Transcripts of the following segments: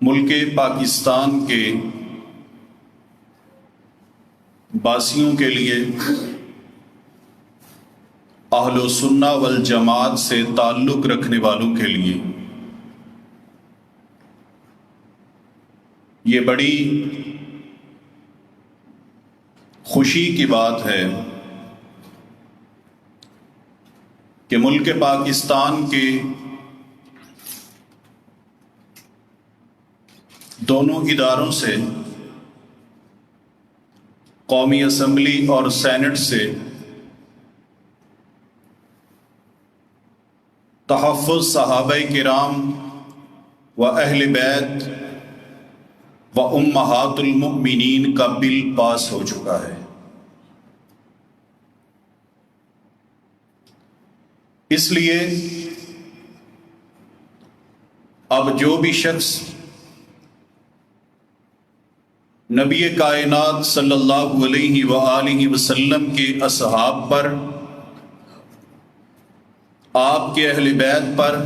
ملک پاکستان کے باسیوں کے لیے، اہل سنہ والجماعت سے تعلق رکھنے والوں کے لیے یہ بڑی خوشی کی بات ہے کہ ملک پاکستان کے دونوں اداروں سے، قومی اسمبلی اور سینٹ سے، تحفظ صحابہ کرام و اہل بیت و امہات المؤمنین کا بل پاس ہو چکا ہے۔ اس لیے اب جو بھی شخص نبی کائنات صلی اللہ علیہ وآلہ وسلم کے اصحاب پر، آپ کے اہل بیت پر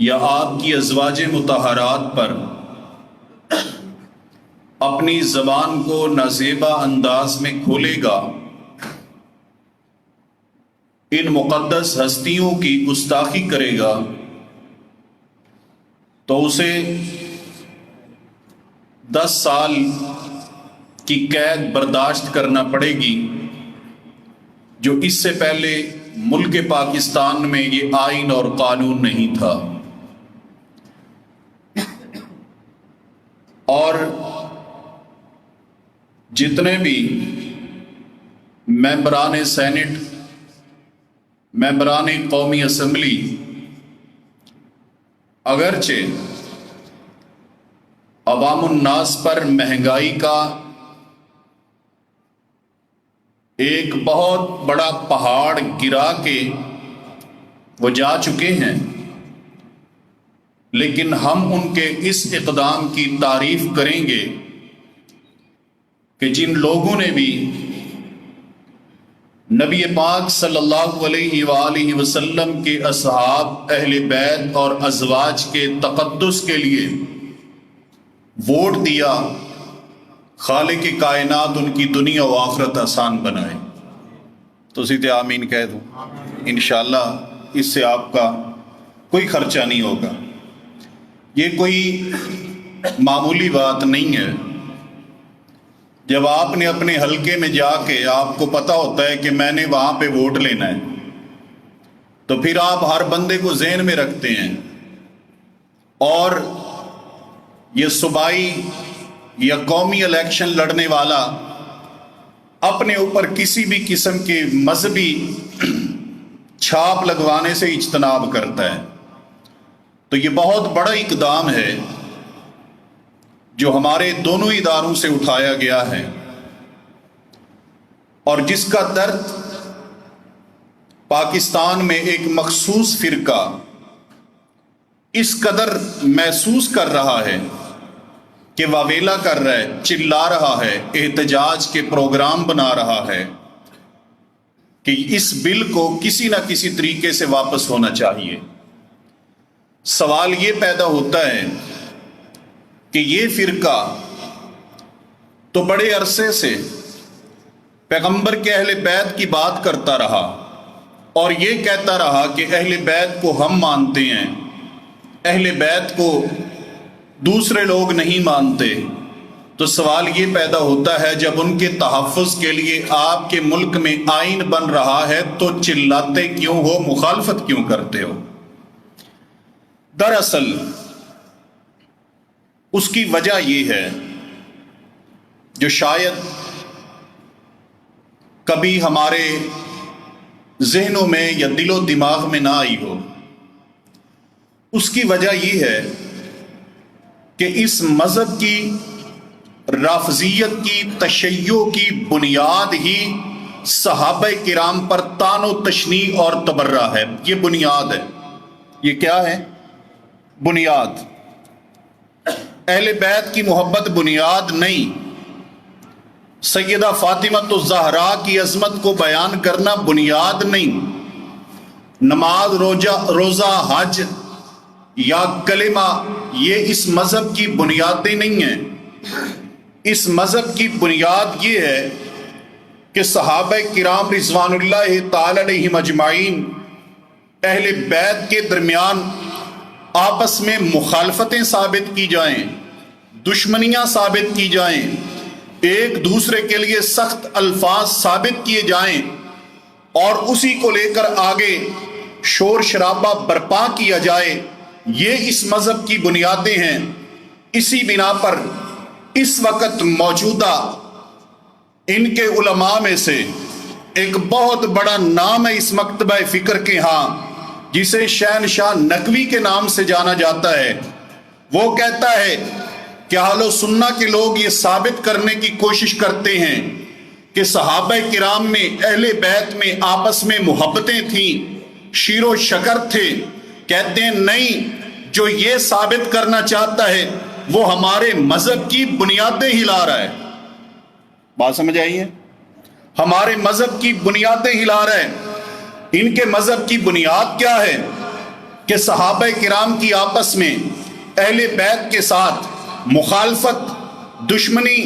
یا آپ کی ازواج مطہرات پر اپنی زبان کو نازیبا انداز میں کھولے گا، ان مقدس ہستیوں کی گستاخی کرے گا، تو اسے 10 سال کی قید برداشت کرنا پڑے گی، جو اس سے پہلے ملک پاکستان میں یہ آئین اور قانون نہیں تھا۔ اور جتنے بھی ممبران سینٹ، ممبران قومی اسمبلی اگرچہ عوام الناس پر مہنگائی کا ایک بہت بڑا پہاڑ گرا کے وہ جا چکے ہیں، لیکن ہم ان کے اس اقدام کی تعریف کریں گے کہ جن لوگوں نے بھی نبی پاک صلی اللہ علیہ وآلہ وسلم کے اصحاب، اہل بیت اور ازواج کے تقدس کے لیے ووٹ دیا، خالق کائنات ان کی دنیا و آخرت آسان بنائے۔ تو سیدھے آمین کہہ دوں، انشاءاللہ اس سے آپ کا کوئی خرچہ نہیں ہوگا۔ یہ کوئی معمولی بات نہیں ہے۔ جب آپ نے اپنے حلقے میں جا کے آپ کو پتہ ہوتا ہے کہ میں نے وہاں پہ ووٹ لینا ہے، تو پھر آپ ہر بندے کو ذہن میں رکھتے ہیں، اور یہ صوبائی یا قومی الیکشن لڑنے والا اپنے اوپر کسی بھی قسم کے مذہبی چھاپ لگوانے سے اجتناب کرتا ہے۔ تو یہ بہت بڑا اقدام ہے جو ہمارے دونوں اداروں سے اٹھایا گیا ہے، اور جس کا درد پاکستان میں ایک مخصوص فرقہ اس قدر محسوس کر رہا ہے کہ واویلا کر رہا ہے، چلا رہا ہے، احتجاج کے پروگرام بنا رہا ہے کہ اس بل کو کسی نہ کسی طریقے سے واپس ہونا چاہیے۔ سوال یہ پیدا ہوتا ہے کہ یہ فرقہ تو بڑے عرصے سے پیغمبر کے اہل بیت کی بات کرتا رہا اور یہ کہتا رہا کہ اہل بیت کو ہم مانتے ہیں، اہل بیت کو دوسرے لوگ نہیں مانتے۔ تو سوال یہ پیدا ہوتا ہے جب ان کے تحفظ کے لیے آپ کے ملک میں آئین بن رہا ہے تو چلاتے کیوں ہو، مخالفت کیوں کرتے ہو؟ دراصل اس کی وجہ یہ ہے جو شاید کبھی ہمارے ذہنوں میں یا دل و دماغ میں نہ آئی ہو۔ اس کی وجہ یہ ہے کہ اس مذہب کی رافضیت کی، تشیع کی بنیاد ہی صحابہ کرام پر طعن و تشنیع اور تبرہ ہے۔ یہ بنیاد ہے۔ یہ کیا ہے؟ بنیاد۔ اہل بیت کی محبت بنیاد نہیں، سیدہ فاطمہ الزہرا کی عظمت کو بیان کرنا بنیاد نہیں، نماز، روزہ، حج یا کلمہ یہ اس مذہب کی بنیادیں نہیں ہیں۔ اس مذہب کی بنیاد یہ ہے کہ صحابہ کرام رضوان اللہ تعالی علیہم اجمعین اہل بیت کے درمیان آپس میں مخالفتیں ثابت کی جائیں، دشمنیاں ثابت کی جائیں، ایک دوسرے کے لیے سخت الفاظ ثابت کیے جائیں اور اسی کو لے کر آگے شور شرابہ برپا کیا جائے، یہ اس مذہب کی بنیادیں ہیں۔ اسی بنا پر اس وقت موجودہ ان کے علماء میں سے ایک بہت بڑا نام ہے اس مکتبہ فکر کے ہاں، جسے شہنشاہ نقوی کے نام سے جانا جاتا ہے۔ وہ کہتا ہے کہ اہل سنہ کے لوگ یہ ثابت کرنے کی کوشش کرتے ہیں کہ صحابہ کرام میں اہل بیت میں آپس میں محبتیں تھیں، شیر و شکر تھے۔ کہتے ہیں نہیں، جو یہ ثابت کرنا چاہتا ہے وہ ہمارے مذہب کی بنیادیں ہلا رہا ہے۔ بات سمجھ آئی ہے؟ ہمارے مذہب کی بنیادیں ہلا رہا ہے۔ ان کے مذہب کی بنیاد کیا ہے کہ صحابہ کرام کی آپس میں اہل بیت کے ساتھ مخالفت، دشمنی،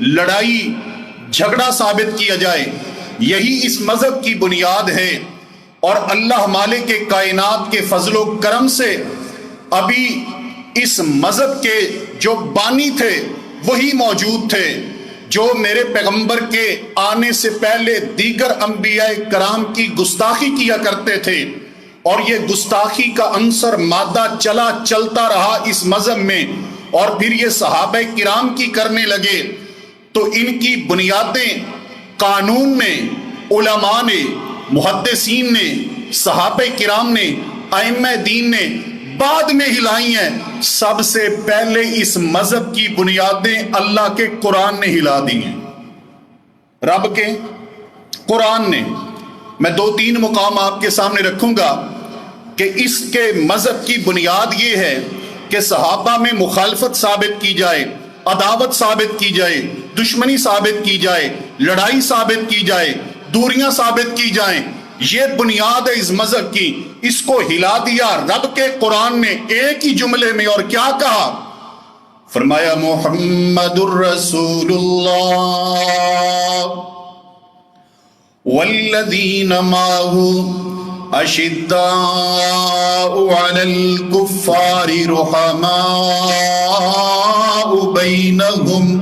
لڑائی، جھگڑا ثابت کیا جائے، یہی اس مذہب کی بنیاد ہے۔ اور اللہ مالک کائنات کے فضل و کرم سے ابھی اس مذہب کے جو بانی تھے وہی موجود تھے، جو میرے پیغمبر کے آنے سے پہلے دیگر انبیاء کرام کی گستاخی کیا کرتے تھے، اور یہ گستاخی کا عنصر مادہ چلتا رہا اس مذہب میں، اور پھر یہ صحابہ کرام کی کرنے لگے۔ تو ان کی بنیادیں قانون نے، علماء نے، محدثین نے، صحابہ کرام نے، ائمہ دین نے بعد میں ہلائی ہیں۔ سب سے پہلے اس مذہب کی بنیادیں اللہ کے قرآن نے ہلا دی ہیں، رب کے قرآن نے۔ میں 2-3 مقام آپ کے سامنے رکھوں گا کہ اس کے مذہب کی بنیاد یہ ہے کہ صحابہ میں مخالفت ثابت کی جائے، عداوت ثابت کی جائے، دشمنی ثابت کی جائے، لڑائی ثابت کی جائے، دوریاں ثابت کی جائیں۔ یہ بنیاد ہے اس مذہب کی۔ اس کو ہلا دیا رب کے قرآن نے ایک ہی جملے میں، اور کیا کہا؟ فرمایا محمد الرسول اللہ والذین معہ اشداء علی الکفار رحماء بینہم۔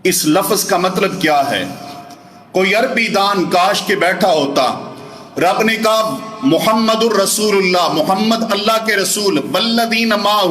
اس لفظ کا مطلب کیا ہے؟ کوئی عربی دان کاش کے بیٹھا ہوتا۔ رب نے کہا محمد الرسول اللہ، محمد اللہ کے رسول، والذین معہ،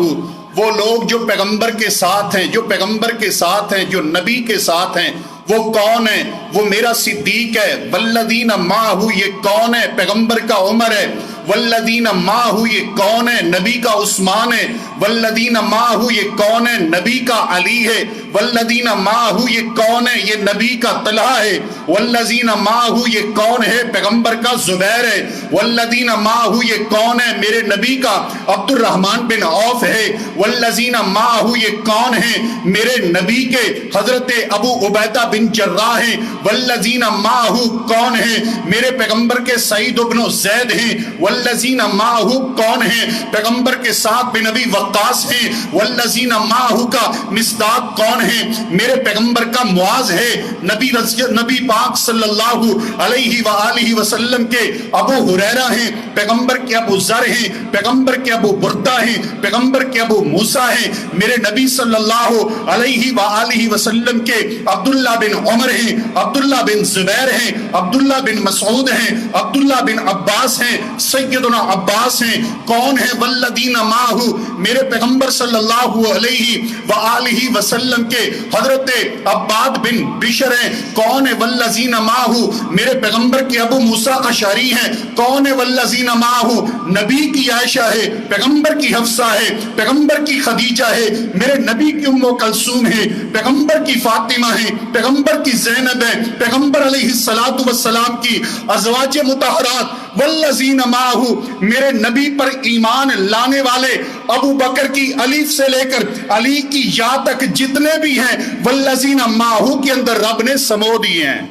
وہ لوگ جو پیغمبر کے ساتھ ہیں، جو پیغمبر کے ساتھ ہیں، جو نبی کے ساتھ ہیں، وہ کون ہے؟ وہ میرا صدیق ہے۔ والذین معہ، یہ کون ہے؟ پیغمبر کا عمر ہے۔ والذین معہ، یہ کون ہے؟ نبی کا عثمان ہے۔ والذین معہ، یہ کون ہے؟ نبی کا علی ہے۔ والذین معہ، یہ کون ہے؟ یہ نبی کا طلحہ ہے۔ والذین معہ، یہ کون ہے؟ پیغمبر کا زبیر ہے۔ والذین معہ، یہ کون ہے؟ میرے نبی کا عبد الرحمن بن عوف ہے۔ والذین معہ، یہ کون ہے؟ میرے نبی کے حضرت ابو عبیدہ بن جراح ہیں۔ والذین معہ کون ہے؟ میرے پیغمبر کے سعید بن زید ہیں۔ والذین معہ کون ہیں؟ پیغمبر کے ساتھ بن نبی وقاص ہیں۔ والذین معہ کا مصداق کون ہے؟ میرے پیغمبر کا معاذ ہے۔ نبی پاک صلی اللہ علیہ وآلہ وسلم کے ابو ہریرہ ہیں۔ پیغمبر کے ابو ذر ہیں۔ پیغمبر کے ابو بردہ ہیں۔ پیغمبر کے ابو موسیٰ ہیں۔ میرے نبی صلی اللہ علیہ وآلہ وسلم کے عبداللہ بن عمر ہیں، عبداللہ بن زبیر ہیں، عبداللہ بن مسعود ہیں، عبداللہ بن عباس ہیں، سیدنا عباس ہیں۔ کون ہے؟ والذین معہ، میرے پیغمبر صلی اللہ علیہ وآلہ وسلم کے حضرت عباد بن بشر ہیں۔ کون ہے؟ والذین معہ، میرے پیغمبر کے ابو موسیٰ اشعری ہیں۔ کون ہے؟ والذین معہ، نبی کی عائشہ ہے، پیغمبر کی حفصہ ہے، پیغمبر کی خدیجہ ہے، میرے نبی کی ام کلثوم ہے، پیغمبر کی فاطمہ ہے، پیغمبر کی زینب ہے، پیغمبر علیہ السلام کی ازواج مطہرات۔ والذین معہ، میرے نبی پر ایمان لانے والے ابو بکر کی الف سے لے کر علی کی یا تک جتنے بھی ہیں، والذین معہ کے اندر رب نے سمو دیے ہیں۔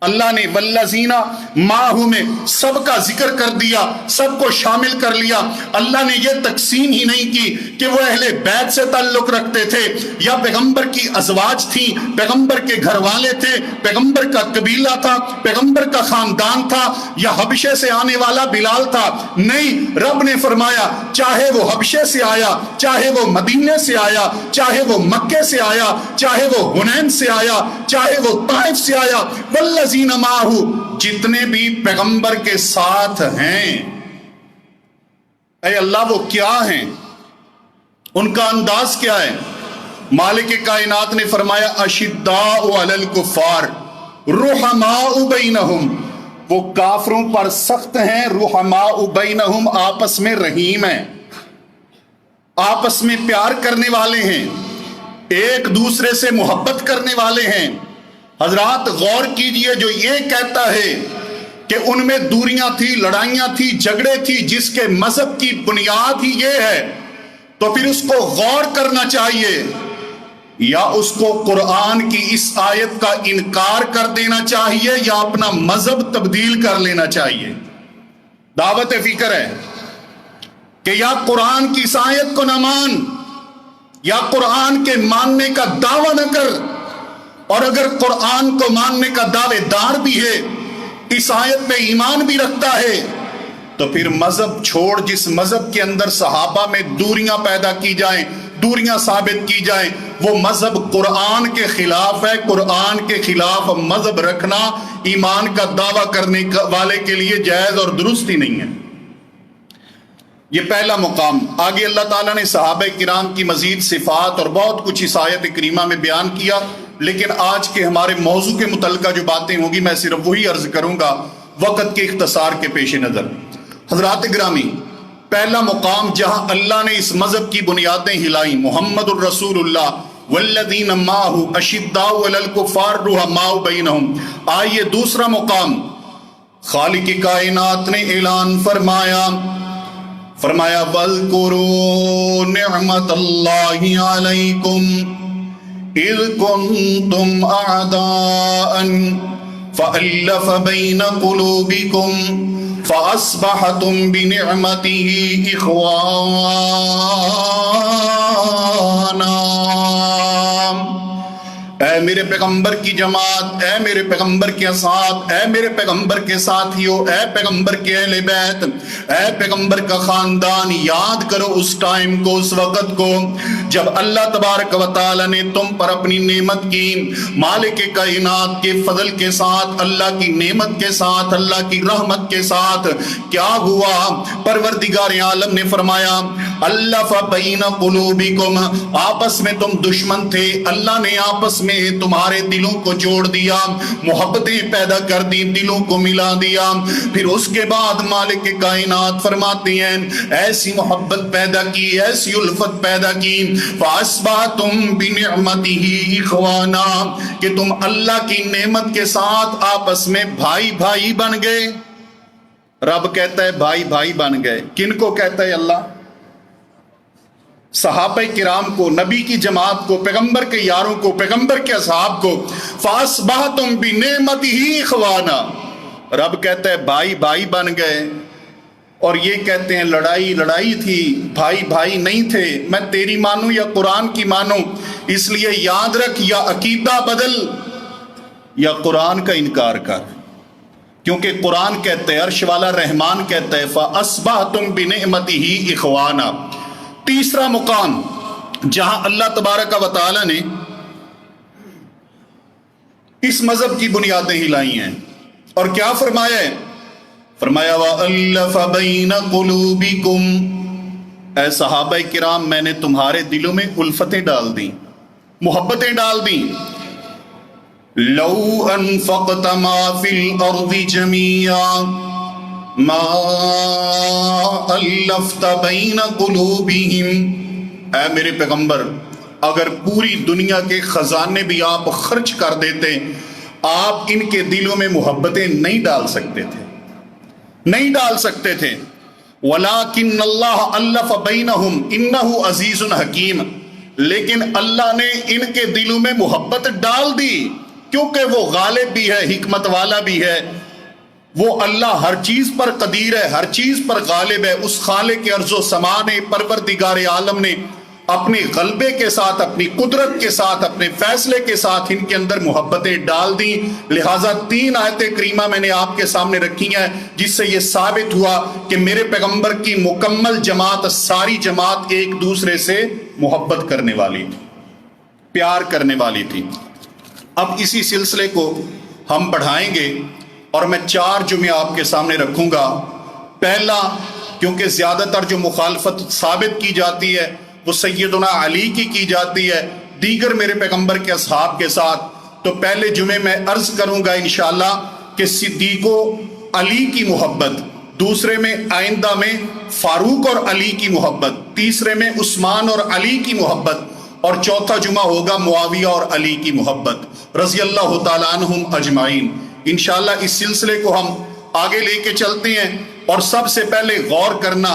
اللہ نے والذین معہ میں سب کا ذکر کر دیا، سب کو شامل کر لیا۔ اللہ نے یہ تقسیم ہی نہیں کی کہ وہ اہل بیت سے تعلق رکھتے تھے یا پیغمبر کی ازواج تھی، پیغمبر کے گھر والے تھے، پیغمبر کا قبیلہ تھا، پیغمبر کا خاندان تھا، یا حبشے سے آنے والا بلال تھا۔ نہیں، رب نے فرمایا چاہے وہ حبشے سے آیا، چاہے وہ مدینے سے آیا، چاہے وہ مکے سے آیا، چاہے وہ حنین سے آیا، چاہے وہ طائف سے آیا، والذین معہ، جتنے بھی پیغمبر کے ساتھ ہیں، اے اللہ وہ کیا ہیں، ان کا انداز کیا ہے؟ مالک کائنات نے فرمایا اشداء علی الکفار رحماء بینہم، وہ کافروں پر سخت ہیں، رحماء بینہم، آپس میں رحیم ہیں، آپس میں پیار کرنے والے ہیں، ایک دوسرے سے محبت کرنے والے ہیں۔ حضرات غور کیجئے، جو یہ کہتا ہے کہ ان میں دوریاں تھی، لڑائیاں تھی، جھگڑے تھی، جس کے مذہب کی بنیاد ہی یہ ہے، تو پھر اس کو غور کرنا چاہیے، یا اس کو قرآن کی اس آیت کا انکار کر دینا چاہیے، یا اپنا مذہب تبدیل کر لینا چاہیے۔ دعوت فکر ہے کہ یا قرآن کی اس آیت کو نہ مان، یا قرآن کے ماننے کا دعویٰ نہ کر، اور اگر قرآن کو ماننے کا دعوے دار بھی ہے، اس آیت پہ ایمان بھی رکھتا ہے، تو پھر مذہب چھوڑ، جس مذہب کے اندر صحابہ میں دوریاں پیدا کی جائیں، دوریاں ثابت کی جائیں، وہ مذہب قرآن کے خلاف ہے۔ قرآن کے خلاف مذہب رکھنا ایمان کا دعویٰ کرنے والے کے لیے جائز اور درست ہی نہیں ہے۔ یہ پہلا مقام۔ آگے اللہ تعالیٰ نے صحابہ کرام کی مزید صفات اور بہت کچھ اس آیت کریمہ میں بیان کیا، لیکن آج کے ہمارے موضوع کے متعلقہ جو باتیں ہوں گی میں صرف وہی عرض کروں گا وقت کے اختصار کے پیش نظر۔ حضرات گرامی، پہلا مقام جہاں اللہ نے اس مذہب کی بنیادیں ہلائیں، محمد الرسول اللہ والذین معہ اشداء علی الکفار رحماء بینہم۔ آئیے دوسرا مقام، خالق کائنات نے اعلان فرمایا وَاذْكُرُوا نِعْمَةَ اللَّهِ عَلَيْكُمْ إِذْ كُنْتُمْ أَعْدَاءً فَأَلَّفَ بَيْنَ قُلُوبِكُمْ فَأَصْبَحْتُمْ بِنِعْمَتِهِ إِخْوَانًا۔ اے میرے پیغمبر کی جماعت، اے میرے پیغمبر کے اصحاب، اے میرے پیغمبر کے ساتھیوں، اے پیغمبر کے اہل بیت، اے پیغمبر کا خاندان، یاد کرو اس ٹائم کو، اس وقت کو جب اللہ تبارک و تعالی نے تم پر اپنی نعمت کی، مالک کائنات کے فضل کے ساتھ، اللہ کی نعمت کے ساتھ، اللہ کی رحمت کے ساتھ کیا ہوا؟ پروردگار عالم نے فرمایا الف بین قلوبکم، آپس میں تم دشمن تھے، اللہ نے آپس میں تمہارے دلوں کو جوڑ دیا، محبتیں پیدا کر دی، دلوں کو ملا دیا۔ پھر اس کے بعد مالک کائنات فرماتے ہیں ایسی محبت پیدا کی، ایسی الفت پیدا کی، فَأَصْبَحْتُمْ بِنِعْمَتِهِ إِخْوَانًا، کہ تم اللہ کی نعمت کے ساتھ آپس میں بھائی بھائی بن گئے۔ رب کہتا ہے بھائی بھائی بن گئے، کن کو کہتا ہے اللہ؟ صحابہ کرام کو، نبی کی جماعت کو، پیغمبر کے یاروں کو، پیغمبر کے اصحاب کو۔ فَأَصْبَحْتُمْ بِنِعْمَتِهِ إِخْوَانًا، رب کہتا ہے بھائی بھائی بن گئے، اور یہ کہتے ہیں لڑائی تھی، بھائی بھائی نہیں تھے، میں تیری مانوں یا قرآن کی مانوں؟ اس لیے یاد رکھ، یا عقیدہ بدل یا قرآن کا انکار کر، کیونکہ قرآن کہتا ہے، عرش والا رحمان کہتا ہے فَأَصْبَحْتُمْ بِنِعْمَتِهِ إِخْوَانًا۔ تیسرا مقام جہاں اللہ تبارک و تعالی نے اس مذہب کی بنیادیں ہلائی ہیں، اور کیا فرمایا ہے؟ فرمایا وَأَلَّفَ بَيْنَ قُلُوبِكُمْ، اے صحابہ کرام میں نے تمہارے دلوں میں الفتیں ڈال دیں، محبتیں ڈال دیں۔ لَوْ أَنفَقْتَ مَا فِي الْأَرْضِ جَمِيعًا ما الفت بین قلوبہم، اے میرے پیغمبر اگر پوری دنیا کے خزانے بھی آپ خرچ کر دیتے، آپ ان کے دلوں میں محبتیں نہیں ڈال سکتے تھے، نہیں ڈال سکتے تھے۔ ولیکن اللہ الف بینہم انہ عزیز حکیم، لیکن اللہ نے ان کے دلوں میں محبت ڈال دی، کیونکہ وہ غالب بھی ہے، حکمت والا بھی ہے، وہ اللہ ہر چیز پر قدیر ہے، ہر چیز پر غالب ہے۔ اس خالق ارض و سما نے، پروردگار عالم نے اپنے غلبے کے ساتھ، اپنی قدرت کے ساتھ، اپنے فیصلے کے ساتھ ان کے اندر محبتیں ڈال دیں۔ لہٰذا 3 آیت کریمہ میں نے آپ کے سامنے رکھی ہیں جس سے یہ ثابت ہوا کہ میرے پیغمبر کی مکمل جماعت، ساری جماعت ایک دوسرے سے محبت کرنے والی تھی، پیار کرنے والی تھی۔ اب اسی سلسلے کو ہم بڑھائیں گے اور میں 4 جمعے آپ کے سامنے رکھوں گا۔ پہلا، کیونکہ زیادہ تر جو مخالفت ثابت کی جاتی ہے وہ سیدنا علی کی جاتی ہے دیگر میرے پیغمبر کے اصحاب کے ساتھ، تو پہلے جمعے میں عرض کروں گا انشاءاللہ کہ صدیق و علی کی محبت، دوسرے میں آئندہ میں فاروق اور علی کی محبت، تیسرے میں عثمان اور علی کی محبت، اور چوتھا جمعہ ہوگا معاویہ اور علی کی محبت رضی اللہ تعالیٰ عنہم اجمعین۔ انشاءاللہ اس سلسلے کو ہم آگے لے کے چلتے ہیں، اور سب سے پہلے غور کرنا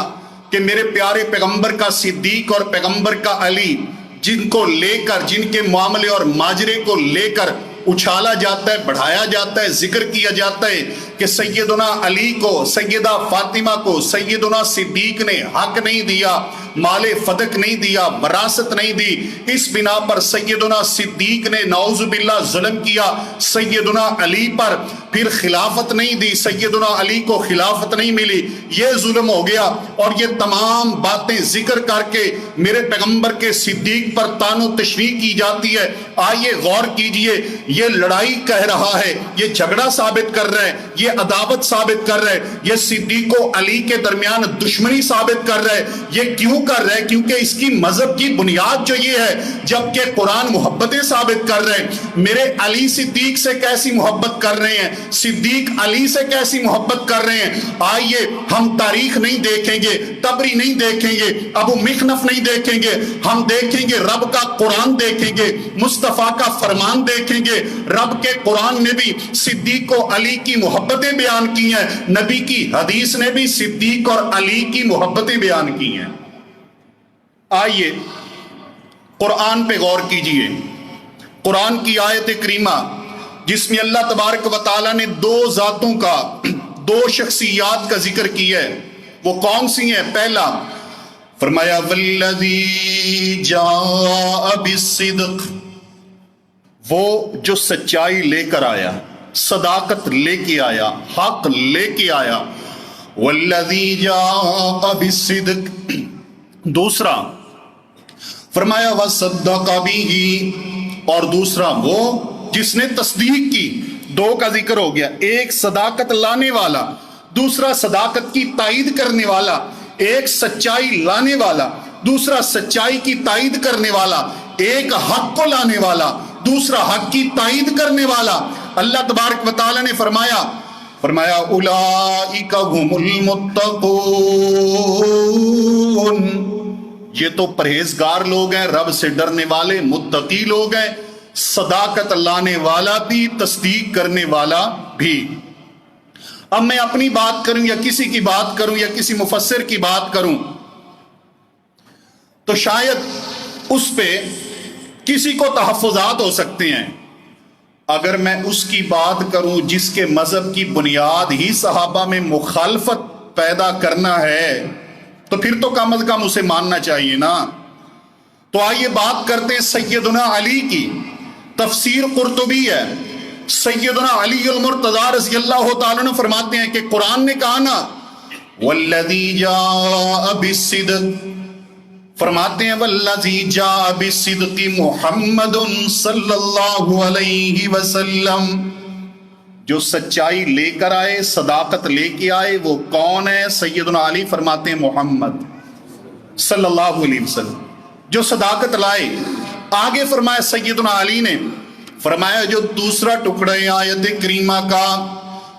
کہ میرے پیارے پیغمبر کا صدیق اور پیغمبر کا علی، جن کو لے کر، جن کے معاملے اور ماجرے کو لے کر اچھالا جاتا ہے، بڑھایا جاتا ہے، ذکر کیا جاتا ہے کہ سیدنا علی کو، سیدہ فاطمہ کو سیدنا صدیق نے حق نہیں دیا، مال فتق نہیں دیا، وراثت نہیں دی، اس بنا پر سیدنا صدیق نے نعوذ باللہ ظلم کیا سیدنا علی پر، پھر خلافت نہیں دی، سیدنا علی کو خلافت نہیں ملی، یہ ظلم ہو گیا، اور یہ تمام باتیں ذکر کر کے میرے پیغمبر کے صدیق پر طعن و تشریح کی جاتی ہے۔ آئیے غور کیجئے، یہ لڑائی کہہ رہا ہے، یہ جھگڑا ثابت کر رہا ہے، یہ عداوت ثابت کر رہا ہے، یہ صدیق و علی کے درمیان دشمنی ثابت کر رہا ہے۔ یہ کیوں کر رہا ہے؟ کیونکہ اس کی مذہب کی بنیاد جو یہ ہے، جبکہ قرآن محبتیں ثابت کر رہے ہیں۔ میرے علی صدیق سے کیسی محبت کر رہے ہیں، صدیق علی سے کیسی محبت کر رہے ہیں۔ آئیے ہم تاریخ نہیں دیکھیں گے، تبری نہیں دیکھیں گے، ابو مخنف نہیں دیکھیں گے، ہم دیکھیں گے رب کا قرآن دیکھیں گے، مصطفیٰ کا فرمان دیکھیں گے۔ رب کے قرآن نے بھی صدیق و علی کی محبتیں بیان کی ہیں، نبی کی حدیث نے بھی صدیق اور علی کی محبتیں بیان کی ہیں۔ آئیے قرآن پہ غور کیجئے، قرآن کی آیت کریمہ جس میں اللہ تبارک و تعالیٰ نے 2 ذاتوں کا، 2 شخصیات کا ذکر کیا ہے، وہ کون سی ہیں؟ پہلا فرمایا والذی جاء بالصدق، وہ جو سچائی لے کر آیا، صداقت لے کے آیا، حق لے کے آیا۔ والذی جاء بالصدق، دوسرا فرمایا وصدق بہ، اور دوسرا وہ جس نے تصدیق کی۔ 2 کا ذکر ہو گیا، ایک صداقت لانے والا، دوسرا صداقت کی تائید کرنے والا، ایک سچائی لانے والا، دوسرا سچائی کی تائید کرنے والا، ایک حق کو لانے والا، دوسرا حق کی تائید کرنے والا۔ اللہ تبارک و تعالیٰ نے فرمایا اولئک هم المتقون، یہ تو پرہیزگار لوگ ہیں، رب سے ڈرنے والے متقی لوگ ہیں، صداقت لانے والا بھی، تصدیق کرنے والا بھی۔ اب میں اپنی بات کروں یا کسی کی بات کروں یا کسی مفسر کی بات کروں تو شاید اس پہ کسی کو تحفظات ہو سکتے ہیں۔ اگر میں اس کی بات کروں جس کے مذہب کی بنیاد ہی صحابہ میں مخالفت پیدا کرنا ہے تو پھر تو کم از کم اسے ماننا چاہیے نا۔ تو آئیے بات کرتے ہیں سیدنا علی کی۔ تفسیر قرطبی ہے، سیدنا علی المرتضیٰ رضی اللہ تعالیٰ عنہ فرماتے ہیں کہ قرآن نے کہا نا والذی جاء بالصدق، فرماتے ہیں والذی جاء بالصدق محمد صلی اللہ علیہ وسلم، جو سچائی لے کر آئے، صداقت لے کے آئے، وہ کون ہے؟ سیدنا علی فرماتے ہیں محمد صلی اللہ علیہ وسلم جو صداقت لائے۔ آگے فرمایا سیدنا علی نے، فرمایا جو دوسرا ٹکڑا ہے آیت کریمہ کا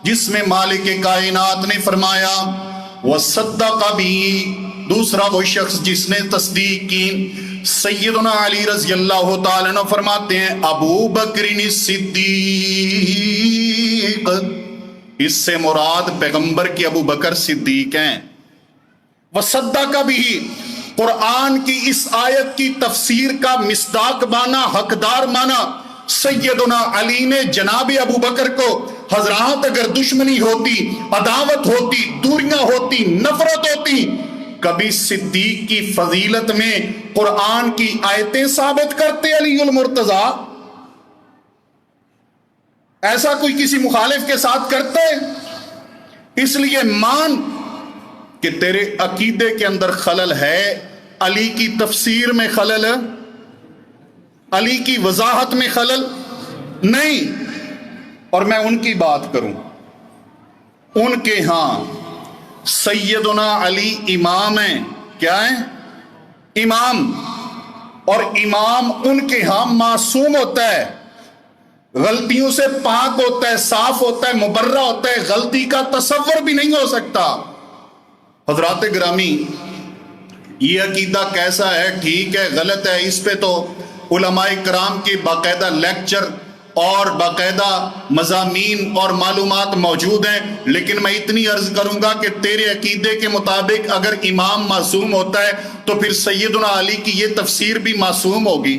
جس میں مالک کائنات نے فرمایا وصدق بہ، دوسرا وہ شخص جس نے تصدیق کی۔ سیدنا علی رضی اللہ تعالیٰ عنہ فرماتے ہیں ابو بکر صدیق، اس سے مراد پیغمبر کے ابو بکر صدیق ہیں۔ وصدق بہ، قرآن کی اس آیت کی تفسیر کا مصداق مانا، حقدار مانا سیدنا علی نے جناب ابو بکر کو، حضرات اگر دشمنی ہوتی، عداوت ہوتی، دوریاں ہوتی، نفرت ہوتی، کبھی صدیق کی فضیلت میں قرآن کی آیتیں ثابت کرتے علی المرتضی؟ ایسا کوئی کسی مخالف کے ساتھ کرتے؟ اس لیے مان کہ تیرے عقیدے کے اندر خلل ہے، علی کی تفسیر میں خلل ہے، علی کی وضاحت میں خلل نہیں۔ اور میں ان کی بات کروں، ان کے ہاں سیدنا علی امام ہیں۔ کیا ہیں؟ امام۔ اور امام ان کے ہاں معصوم ہوتا ہے، غلطیوں سے پاک ہوتا ہے، صاف ہوتا ہے، مبرہ ہوتا ہے، غلطی کا تصور بھی نہیں ہو سکتا۔ حضرات گرامی، یہ عقیدہ کیسا ہے، ٹھیک ہے غلط ہے، اس پہ تو علماء کرام کے باقاعدہ لیکچر اور باقاعدہ مضامین اور معلومات موجود ہیں، لیکن میں اتنی عرض کروں گا کہ تیرے عقیدے کے مطابق اگر امام معصوم ہوتا ہے تو پھر سیدنا علی کی یہ تفسیر بھی معصوم ہوگی،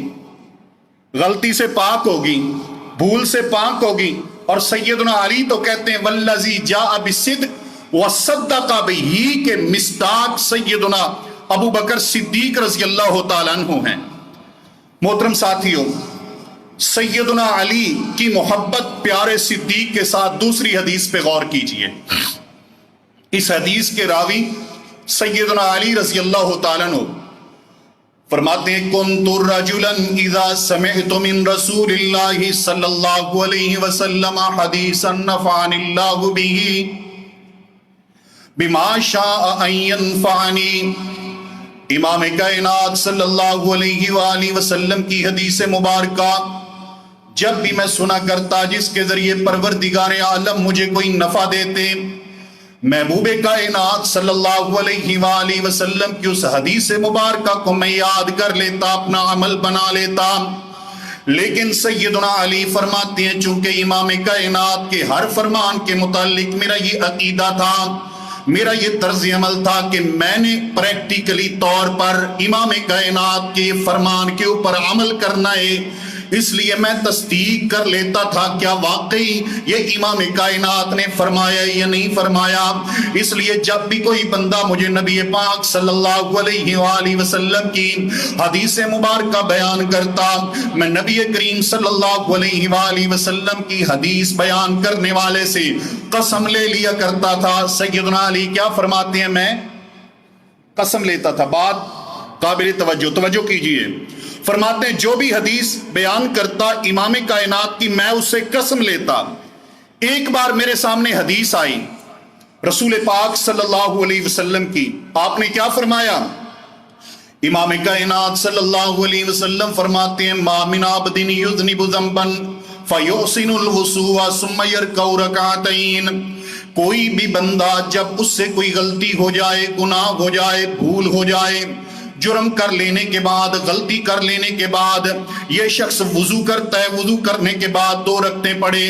غلطی سے پاک ہوگی، بھول سے پاک ہوگی۔ اور سیدنا علی تو کہتے ہیں والذی جاء بالصدق وصدق بہ کے مصداق سیدنا ابو بکر صدیق رضی اللہ تعالیٰ عنہ ہیں۔ محترم ساتھیوں، سیدنا علی کی محبت پیارے صدیق کے ساتھ دوسری حدیث پہ غور کیجئے۔ اس حدیث کے راوی سیدنا علی رضی اللہ تعالیٰ عنہ فرماتے ہیں کنت رجلا اذا سمعت من رسول اللہ صلی اللہ علیہ وسلم حدیثا نفعني اللہ به بما شاء ان ينفعني۔ امام کائنات صلی اللہ علیہ وآلہ وسلم کی حدیث مبارکہ جب بھی میں سنا کرتا جس کے ذریعے پروردگار عالم مجھے کوئی نفع دیتے، محبوب کائنات صلی اللہ علیہ وآلہ وسلم کی اس حدیث مبارکہ کو میں یاد کر لیتا، اپنا عمل بنا لیتا۔ لیکن سیدنا علی فرماتے ہیں چونکہ امام کائنات کے ہر فرمان کے متعلق میرا یہ عقیدہ تھا، میرا یہ طرز عمل تھا کہ میں نے پریکٹیکلی طور پر امام کائنات کے فرمان کے اوپر عمل کرنا ہے، اس لیے میں تصدیق کر لیتا تھا کیا واقعی یہ امام کائنات نے فرمایا یا نہیں فرمایا۔ اس لیے جب بھی کوئی بندہ مجھے نبی پاک صلی اللہ علیہ وآلہ وسلم کی حدیث مبارکہ بیان کرتا، میں نبی کریم صلی اللہ علیہ وآلہ وسلم کی حدیث بیان کرنے والے سے قسم لے لیا کرتا تھا۔ سیدنا علی کیا فرماتے ہیں؟ میں قسم لیتا تھا۔ بات قابل توجہ کیجئے، فرماتے ہیں جو بھی حدیث بیان کرتا امام کائنات کی میں اس سے قسم لیتا۔ ایک بار میرے سامنے حدیث آئی رسول پاک صلی اللہ علیہ وسلم کی، آپ نے کیا فرمایا؟ امام کائنات صلی اللہ علیہ وسلم فرماتے ہیں ما من عبد یذنب ذنبا فیحسن الوضوء ثم یرکع رکعتین، کوئی بھی بندہ جب اس سے کوئی غلطی ہو جائے، گناہ ہو جائے، بھول ہو جائے، جرم کر لینے کے بعد، غلطی کر لینے کے بعد یہ شخص وضو کرتا ہے، وضو کرنے کے بعد 2 رکعتیں پڑھے،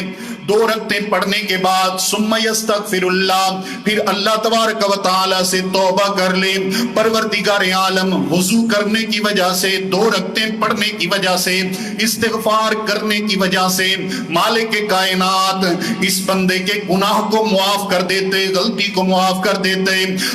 2 رکعتیں پڑھنے کے بعد ثم یستغفر اللہ، پھر اللہ تبارک و تعالی سے توبہ کر لے۔ پروردگار عالم وضو کرنے کی وجہ سے، 2 رکعتیں پڑھنے کی وجہ سے، استغفار کرنے کی وجہ سے مالک کائنات اس بندے کے گناہ کو معاف کر دیتے، غلطی کو معاف کر دیتے۔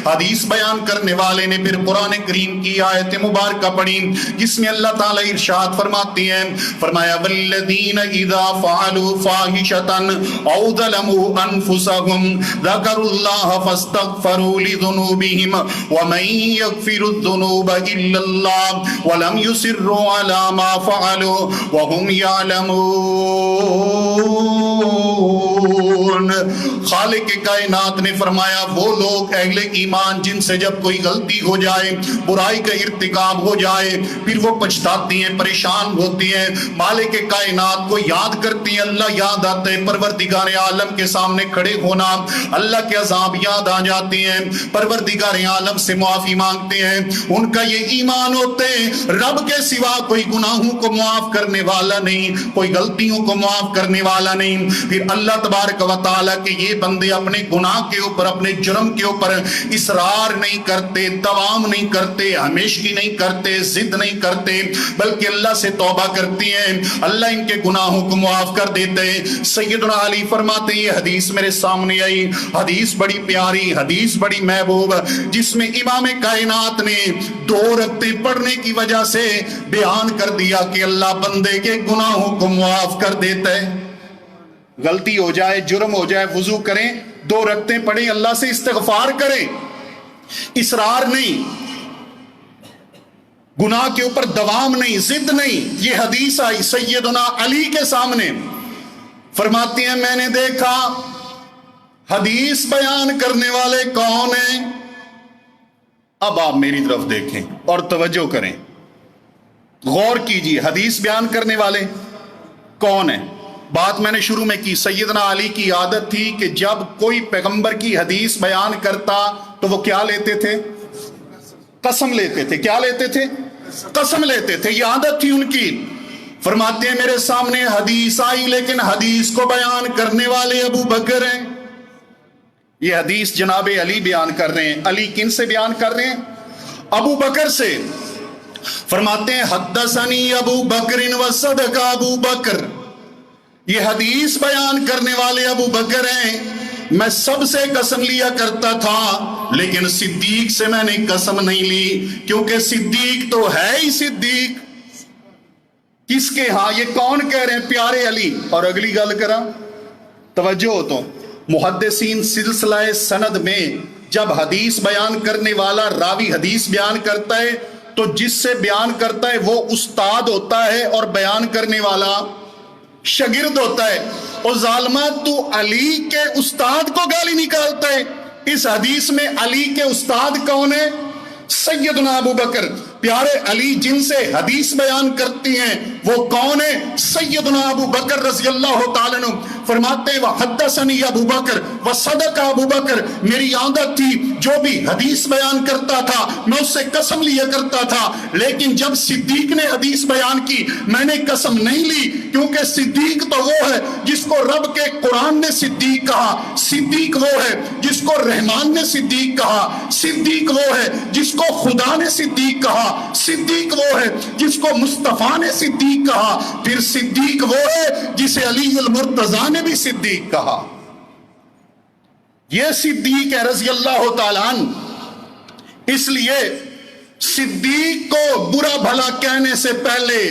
حدیث بیان کرنے والے نے پھر قرآن کریم کی آیت مبارکہ پڑھی جس میں اللہ تعالی ارشاد فرماتی ہیں، فرمایا والذین اذا فعلوا فاحشۃ او ظلموا انفسهم ذکروا اللہ فاستغفروا لذنوبهم ومن یغفر الذنوب الا اللہ ولم یصروا علی ما فعلوا وهم یعلمون۔ خالق کائنات نے فرمایا وہ لوگ اہل ایمان جن سے جب کوئی غلطی ہو جائے، برائی کا ارتکاب ہو جائے، پھر وہ پچھتاتی ہیں، پریشان ہوتی ہیں، مالک کائنات کو یاد کرتی ہیں، اللہ یاد آتا ہے، پروردگار عالم کے سامنے کھڑے ہونا، اللہ کے عذاب یاد آ جاتے ہیں، پروردگار عالم سے معافی مانگتے ہیں۔ ان کا یہ ایمان ہوتے ہیں رب کے سوا کوئی گناہوں کو معاف کرنے والا نہیں، کوئی غلطیوں کو معاف کرنے والا نہیں۔ پھر اللہ تبارک و تعالیٰ کے یہ یہ بندے اپنے گناہ کے اوپر، اپنے جرم کے اوپر اصرار نہیں کرتے، دوام نہیں کرتے، ہمیشگی نہیں کرتے، ضد نہیں کرتے، بلکہ اللہ سے توبہ کرتی ہیں، اللہ ان کے گناہوں کو معاف کر دیتے ہیں۔ سیدنا علی فرماتے ہیں، یہ حدیث میرے سامنے آئی، حدیث بڑی پیاری، حدیث بڑی محبوب، جس میں امام کائنات نے 2 رکعتیں پڑھنے کی وجہ سے بیان کر دیا کہ اللہ بندے کے گناہوں کو معاف کر دیتا ہے۔ غلطی ہو جائے، جرم ہو جائے، وضو کریں، 2 رکعتیں پڑھیں، اللہ سے استغفار کریں، اصرار نہیں، گناہ کے اوپر دوام نہیں، ضد نہیں۔ یہ حدیث آئی سیدنا علی کے سامنے، فرماتی ہیں میں نے دیکھا حدیث بیان کرنے والے کون ہیں؟ اب آپ میری طرف دیکھیں اور توجہ کریں، غور کیجئے، حدیث بیان کرنے والے کون ہیں؟ بات میں نے شروع میں کی، سیدنا علی کی عادت تھی کہ جب کوئی پیغمبر کی حدیث بیان کرتا تو وہ کیا لیتے تھے؟ قسم لیتے تھے۔ کیا لیتے تھے؟ قسم لیتے تھے، یہ عادت تھی ان کی۔ فرماتے ہیں میرے سامنے حدیث آئی، لیکن حدیث کو بیان کرنے والے ابو بکر ہیں۔ یہ حدیث جناب علی بیان کر رہے ہیں۔ علی کن سے بیان کر رہے ہیں؟ ابو بکر سے۔ فرماتے ہیں حدثنی ابو بکر وصدق ابو بکر، یہ حدیث بیان کرنے والے ابو بکر ہیں، میں سب سے قسم لیا کرتا تھا لیکن صدیق سے میں نے قسم نہیں لی، کیونکہ صدیق تو ہے ہی صدیق۔ کس کے ہاں؟ یہ کون کہہ رہے ہیں؟ پیارے علی۔ اور اگلی گل کرا، توجہ ہو تو محدثین سلسلہ سند میں جب حدیث بیان کرنے والا راوی حدیث بیان کرتا ہے تو جس سے بیان کرتا ہے وہ استاد ہوتا ہے اور بیان کرنے والا شاگرد ہوتا ہے۔ اور ظالمہ تو علی کے استاد کو گالی نکالتا ہے۔ اس حدیث میں علی کے استاد کون ہے؟ سیدنا ابو بکر۔ پیارے علی جن سے حدیث بیان کرتی ہیں وہ کون ہے؟ سیدنا ابو بکر رضی اللہ تعالیٰ عنہ۔ فرماتے ہیں وحدثنی ابو بکر وصدق ابو بکر، میری عادت تھی جو بھی حدیث بیان کرتا تھا میں اس سے قسم لیا کرتا تھا، لیکن جب صدیق نے حدیث بیان کی میں نے قسم نہیں لی، کیونکہ صدیق تو وہ ہے جس کو رب کے قرآن نے صدیق کہا، صدیق وہ ہے جس کو رحمان نے صدیق کہا، صدیق وہ ہے جس کو خدا نے صدیق کہا، صدیق وہ ہے جس کو مصطفیٰ نے صدیق کہا، پھر صدیق وہ ہے جسے علی المرتضیٰ نے بھی صدیق کہا۔ یہ صدیق ہے رضی اللہ تعالیٰ عنہ۔ اس لیے صدیق کو برا بھلا کہنے سے پہلے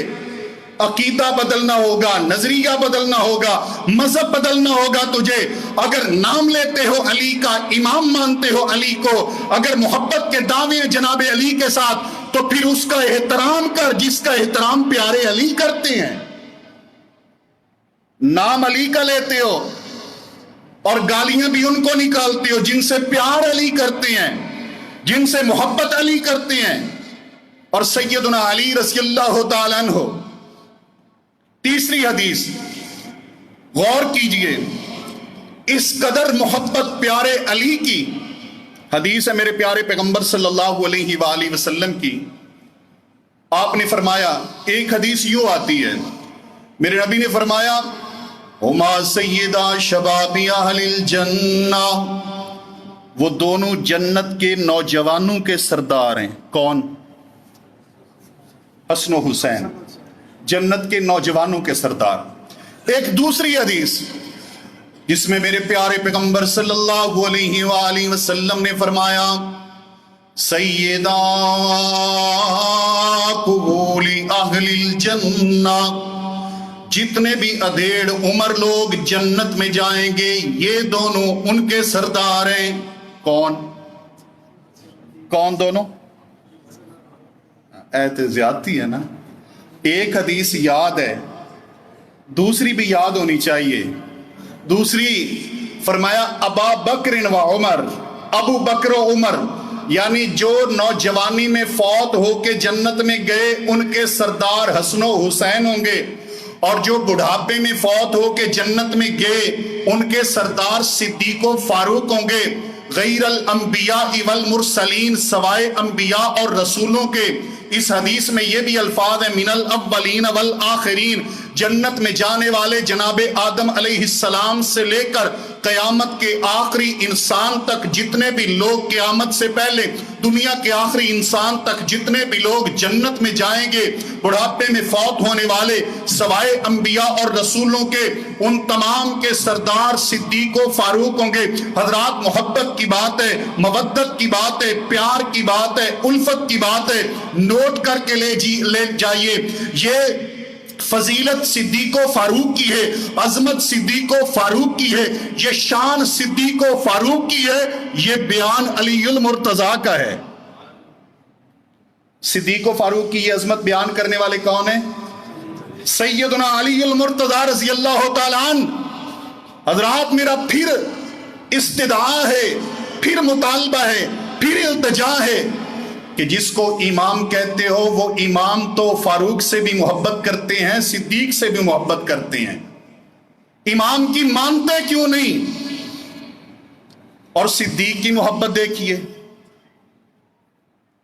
عقیدہ بدلنا ہوگا، نظریہ بدلنا ہوگا، مذہب بدلنا ہوگا تجھے۔ اگر نام لیتے ہو علی کا، امام مانتے ہو علی کو، اگر محبت کے دعوے جناب علی کے ساتھ، تو پھر اس کا احترام کر جس کا احترام پیارے علی کرتے ہیں۔ نام علی کا لیتے ہو اور گالیاں بھی ان کو نکالتے ہو جن سے پیار علی کرتے ہیں، جن سے محبت علی کرتے ہیں۔ اور سیدنا علی رضی اللہ تعالیٰ عنہ، تیسری حدیث غور کیجئے، اس قدر محبت پیارے علی کی حدیث ہے میرے پیارے پیغمبر صلی اللہ علیہ وآلہ وسلم کی۔ آپ نے فرمایا، ایک حدیث یوں آتی ہے، میرے نبی نے فرمایا ہما سیدہ شباب اہل الجنہ، وہ دونوں جنت کے نوجوانوں کے سردار ہیں۔ کون؟ حسن و حسین، جنت کے نوجوانوں کے سردار۔ ایک دوسری حدیث جس میں میرے پیارے پیغمبر صلی اللہ علیہ وآلہ وسلم نے فرمایا سیدہ قبول اہل الجنہ، جتنے بھی ادھیڑ عمر لوگ جنت میں جائیں گے یہ دونوں ان کے سردار ہیں۔ کون؟ کون دونوں؟ ایت زیادتی ہے نا، ایک حدیث یاد ہے، دوسری بھی یاد ہونی چاہیے۔ دوسری فرمایا ابا بکر و عمر، ابو بکر و عمر، یعنی جو نوجوانی میں فوت ہو کے جنت میں گئے ان کے سردار حسن و حسین ہوں گے، اور جو بڑھاپے میں فوت ہو کے جنت میں گئے ان کے سردار صدیق و فاروق ہوں گے۔ غیر الانبیاء والمرسلین، سوائے انبیاء اور رسولوں کے۔ اس حدیث میں یہ بھی الفاظ ہیں من الاولین والآخرین، جنت میں جانے والے جناب آدم علیہ السلام سے لے کر قیامت کے آخری انسان تک جتنے بھی لوگ قیامت سے پہلے دنیا کے آخری انسان تک جتنے بھی لوگ جنت میں جائیں گے، بڑھاپے میں فوت ہونے والے سوائے انبیاء اور رسولوں کے، ان تمام کے سردار صدیق و فاروق ہوں گے۔ حضرات محبت کی بات ہے، مودت کی بات ہے، پیار کی بات ہے، الفت کی بات ہے، نوٹ کر کے لے جائیے۔ یہ فضیلت صدیق و فاروق کی ہے، عظمت صدیق و فاروق کی ہے، یہ شان صدیق و فاروق کی ہے، یہ بیان علی المرتضیٰ کا ہے۔ صدیق و فاروق کی یہ عظمت بیان کرنے والے کون ہیں؟ سیدنا علی المرتضیٰ رضی اللہ تعالیٰ عنہ۔ حضرات میرا پھر استدعا ہے، پھر مطالبہ ہے، پھر التجا ہے کہ جس کو امام کہتے ہو وہ امام تو فاروق سے بھی محبت کرتے ہیں، صدیق سے بھی محبت کرتے ہیں، امام کی مانتے کیوں نہیں؟ اور صدیق کی محبت دیکھیے،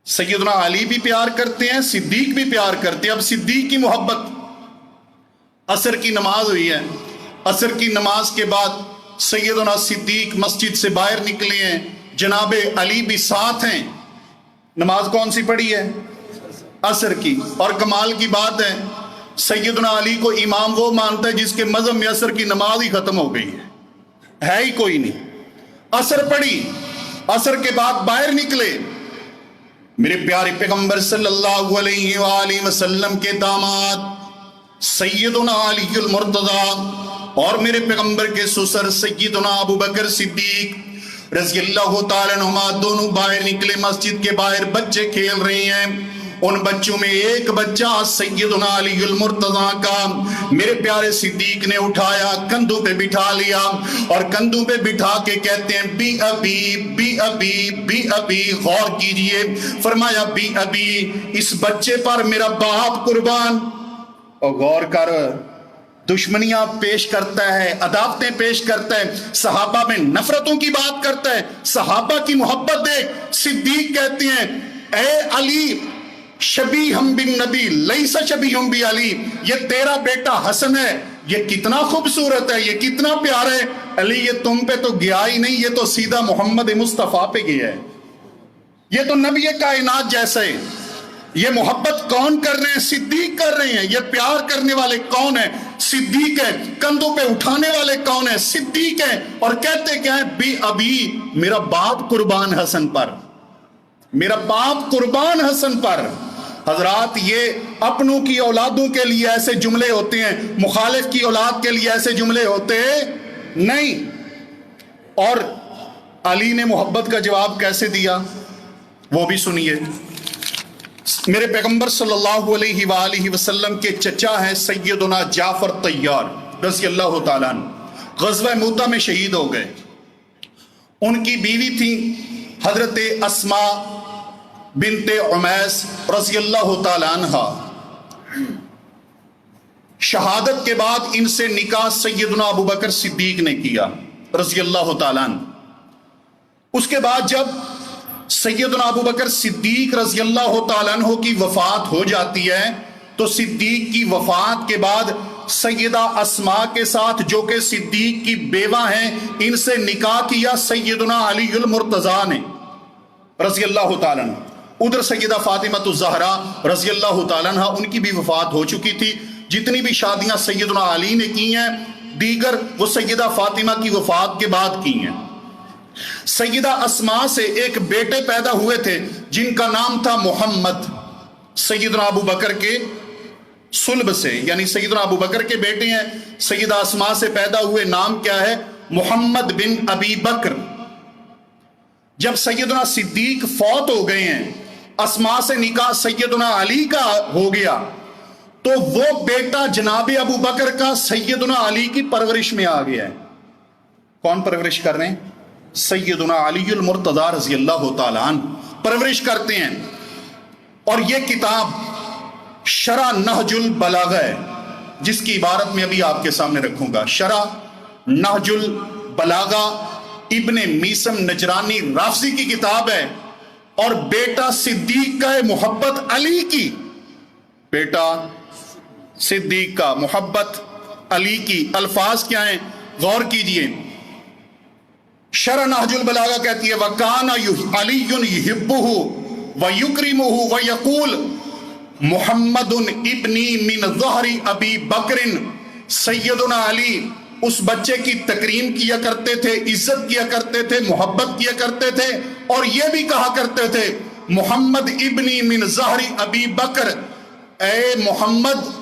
سیدنا علی بھی پیار کرتے ہیں، صدیق بھی پیار کرتے ہیں۔ اب صدیق کی محبت، عصر کی نماز ہوئی ہے، عصر کی نماز کے بعد سیدنا صدیق مسجد سے باہر نکلے ہیں، جناب علی بھی ساتھ ہیں۔ نماز کون سی پڑھی ہے؟ عصر کی۔ اور کمال کی بات ہے سیدنا علی کو امام وہ مانتا ہے جس کے مذہب میں عصر کی نماز ہی ختم ہو گئی ہے ہی کوئی نہیں۔ عصر پڑھی، عصر کے بعد باہر نکلے، میرے پیارے پیغمبر صلی اللہ علیہ وآلہ وسلم کے داماد سیدنا علی المرتضیٰ اور میرے پیغمبر کے سسر سیدنا ابو بکر صدیق رضی اللہ تعالیٰ عنہما دونوں باہر نکلے۔ مسجد کے باہر بچے کھیل رہے ہیں، ان بچوں میں ایک بچہ سیدنا علی المرتضیٰ کا میرے پیارے صدیق نے اٹھایا، کندھوں پہ بٹھا لیا اور کندھوں پہ بٹھا کے کہتے ہیں بی ابی بی ابی بی ابی۔ غور کیجئے، فرمایا بی ابی، اس بچے پر میرا باپ قربان۔ اور غور کر، دشمنیاں پیش کرتا ہے، عداوتیں پیش کرتا ہے، صحابہ میں نفرتوں کی بات کرتا ہے، صحابہ کی محبت دیکھ۔ صدیق کہتے ہیں اے علی شبیہم بن نبی لیس شبیہم بی علی، یہ تیرا بیٹا حسن ہے، یہ کتنا خوبصورت ہے، یہ کتنا پیارا ہے۔ علی یہ تم پہ تو گیا ہی نہیں، یہ تو سیدھا محمد مصطفیٰ پہ گیا ہے، یہ تو نبی کائنات جیسا ہے۔ یہ محبت کون کر رہے ہیں؟ صدیق کر رہے ہیں۔ یہ پیار کرنے والے کون ہیں؟ صدیق ہے۔ کندھوں پہ اٹھانے والے کون ہیں؟ صدیق ہیں۔ اور کہتے کیا ہیں؟ بی ابی، میرا باپ قربان حسن پر، میرا باپ قربان حسن پر۔ حضرات یہ اپنوں کی اولادوں کے لیے ایسے جملے ہوتے ہیں، مخالف کی اولاد کے لیے ایسے جملے ہوتے نہیں۔ اور علی نے محبت کا جواب کیسے دیا وہ بھی سنیے۔ میرے پیغمبر صلی اللہ علیہ وآلہ وسلم کے چچا ہیں سیدنا جعفر طیار رضی اللہ تعالیٰ عنہ، غزوہ موتہ میں شہید ہو گئے۔ ان کی بیوی تھی حضرت اسماء بنت عمیس رضی اللہ تعالیٰ عنہ۔ شہادت کے بعد ان سے نکاح سیدنا ابو بکر صدیق نے کیا رضی اللہ تعالیٰ عنہ۔ اس کے بعد جب سیدنا ابو بکر صدیق رضی اللہ تعالیٰ عنہ کی وفات ہو جاتی ہے تو صدیق کی وفات کے بعد سیدہ اسماء کے ساتھ جو کہ صدیق کی بیوہ ہیں، ان سے نکاح کیا سیدنا علی المرتضیٰ نے رضی اللہ تعالیٰ عنہ۔ ادھر سیدہ فاطمہ الزہرا رضی اللہ تعالیٰ عنہ، ان کی بھی وفات ہو چکی تھی۔ جتنی بھی شادیاں سیدنا علی نے کی ہیں دیگر وہ سیدہ فاطمہ کی وفات کے بعد کی ہیں۔ سیدہ اسماء سے ایک بیٹے پیدا ہوئے تھے جن کا نام تھا محمد، سیدنا ابو بکر کے صلب سے، یعنی سیدنا ابو بکر کے بیٹے ہیں، سیدہ اسماء سے پیدا ہوئے، نام کیا ہے؟ محمد بن ابی بکر۔ جب سیدنا صدیق فوت ہو گئے ہیں، اسماء سے نکاح سیدنا علی کا ہو گیا، تو وہ بیٹا جناب ابو بکر کا سیدنا علی کی پرورش میں آ گیا ہے۔ کون پرورش کر رہے ہیں؟ سیدنا علی المرتضیٰ رضی اللہ تعالیٰ عنہ پرورش کرتے ہیں۔ اور یہ کتاب شرح نہج البلاغہ ہے، جس کی عبارت میں ابھی آپ کے سامنے رکھوں گا۔ شرح نہج البلاغہ ابن میسم نجرانی رافضی کی کتاب ہے، اور بیٹا صدیق کا ہے، محبت علی کی، بیٹا صدیق کا، محبت علی کی۔ الفاظ کیا ہیں؟ غور کیجئے۔ شرح نہج البلاغہ کہتی ہے وَكَانَ عَلِيٌّ يُحِبُّهُ وَيُكْرِمُهُ وَيَقُولُ محمد ابنی من ظہر ابی بکر۔ سیدنا علی اس بچے کی تکریم کیا کرتے تھے، عزت کیا کرتے تھے، محبت کیا کرتے تھے، اور یہ بھی کہا کرتے تھے محمد ابنی من ظہر ابی بکر، اے محمد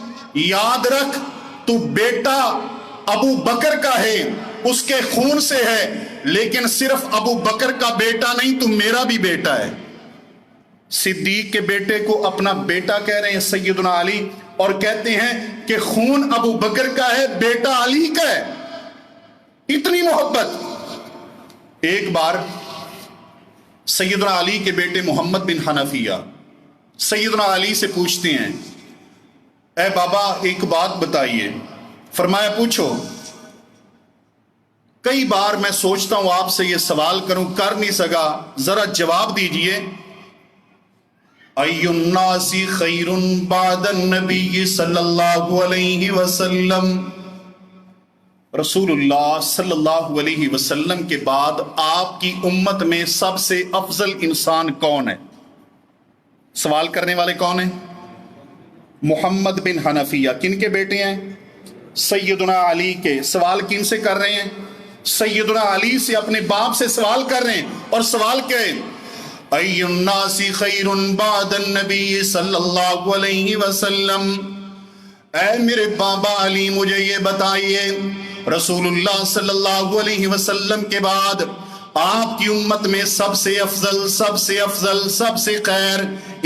یاد رکھ تو بیٹا ابو بکر کا ہے، اس کے خون سے ہے، لیکن صرف ابو بکر کا بیٹا نہیں، تو میرا بھی بیٹا ہے۔ صدیق کے بیٹے کو اپنا بیٹا کہہ رہے ہیں سیدنا علی، اور کہتے ہیں کہ خون ابو بکر کا ہے، بیٹا علی کا ہے۔ اتنی محبت۔ ایک بار سیدنا علی کے بیٹے محمد بن حنفیہ سیدنا علی سے پوچھتے ہیں اے بابا ایک بات بتائیے۔ فرمایا پوچھو۔ کئی بار میں سوچتا ہوں آپ سے یہ سوال کروں، کر نہیں سکا، ذرا جواب دیجئے۔ ای الناس خیر بعد النبی صلی اللہ علیہ وسلم، رسول اللہ صلی اللہ علیہ وسلم کے بعد آپ کی امت میں سب سے افضل انسان کون ہے؟ سوال کرنے والے کون ہیں؟ محمد بن حنفیہ۔ کن کے بیٹے ہیں؟ سیدنا علی کے۔ سوال کن سے کر رہے ہیں؟ سیدنا علی سے، اپنے باپ سے سوال کر رہے ہیں، اور سوال کیا ہے؟ ای الناس خیر بعد النبی صلی اللہ علیہ وسلم، اے میرے بابا علی مجھے یہ بتائیے رسول اللہ صلی اللہ علیہ وسلم کے بعد آپ کی امت میں سب سے افضل، سب سے افضل، سب سے خیر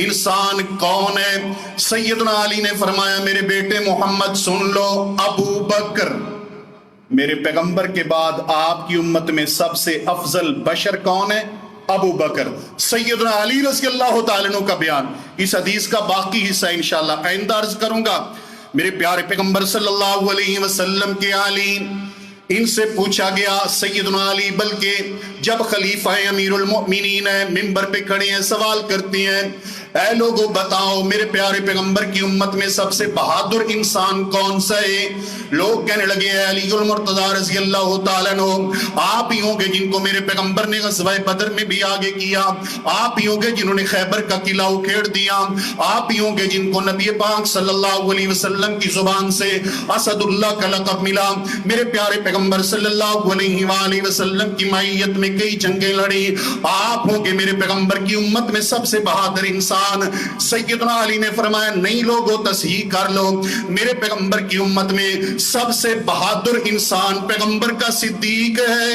انسان کون ہے؟ سیدنا علی نے فرمایا میرے بیٹے محمد سن لو، ابو بکر۔ میرے پیغمبر کے بعد آپ کی امت میں سب سے افضل بشر کون ہے؟ ابو بکر۔ سیدنا علی رضی اللہ تعالیٰ عنہ کا بیان، اس حدیث کا باقی حصہ انشاءاللہ آئندہ عرض کروں گا۔ میرے پیارے پیغمبر صلی اللہ علیہ وسلم کے علی، ان سے پوچھا گیا سیدنا علی، بلکہ جب خلیفہ امیر المؤمنین ہیں، منبر پہ کھڑے ہیں، سوال کرتے ہیں اے لوگوں بتاؤ میرے پیارے پیغمبر کی امت میں سب سے بہادر انسان کون سا ہے؟ لوگ کہنے لگے اے علی المرتضی رضی اللہ تعالیٰ عنہ، آپ ہی ہوں گے جن کو میرے پیغمبر نے غزوہ بدر میں بھی آگے کیا، آپ ہی ہوں گے جنہوں نے خیبر کا قلعہ اکھیڑ دیا، آپ ہی ہوں گے جن کو نبی پاک صلی اللہ علیہ وسلم کی زبان سے اسد اللہ کا لقب ملا، میرے پیارے پیغمبر صلی اللہ علیہ وآلہ وسلم کی معیت میں کئی جنگیں لڑی، آپ ہوں گے میرے پیغمبر کی امت میں سب سے بہادر انسان۔ سیدنا علی نے فرمایا نہیں لوگوں تصحیح کر لو، میرے پیغمبر کی امت میں سب سے بہادر انسان پیغمبر کا صدیق ہے۔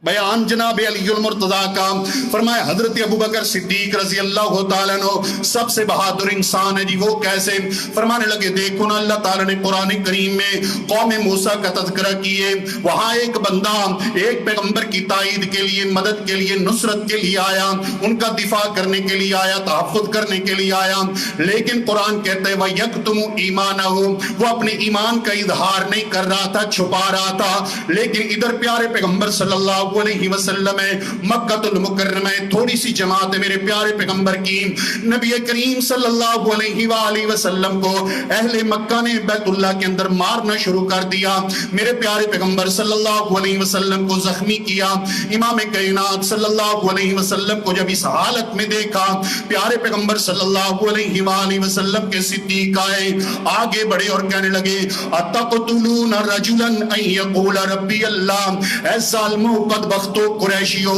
بیان جناب علی المرتضی کا، فرمایا حضرت ابوبکر صدیق رضی اللہ تعالیٰ عنہ سب سے بہادر انسان ہے۔ جی وہ کیسے؟ فرمانے لگے دیکھو نا اللہ تعالیٰ نے قرآن کریم میں قوم موسیٰ کا تذکرہ کیے، وہاں ایک بندہ ایک پیغمبر کی تائید کے لیے، مدد کے لیے، نصرت کے لیے آیا، ان کا دفاع کرنے کے لیے آیا، تحفظ کرنے کے لیے آیا، لیکن قرآن کہتا ہے وَيَكْتُمُ إِيمَانَهُ، وہ اپنے ایمان کا اظہار نہیں کر رہا تھا، چھپا رہا تھا۔ لیکن ادھر پیارے پیغمبر صلی اللہ علیہ وسلم ہے، مکہ المکرمہ ہے، تھوڑی سی جماعت ہے میرے پیارے پیغمبر کی، نبی کریم صلی اللہ علیہ وآلہ وسلم کو اہل مکہ نے بیت اللہ کے اندر مارنا شروع کر دیا، میرے پیارے پیغمبر صلی اللہ علیہ وسلم کو زخمی کیا۔ امام کائنات صلی اللہ علیہ وسلم کو جب اس حالت میں دیکھا، پیارے پیغمبر صلی اللہ علیہ وآلہ وسلم کے صدیق آئے، آگے بڑھے اور کہنے لگے اتقتلون رجلا ان یقول ربی اللہ، اے ظالمو بدبختو قریشیو،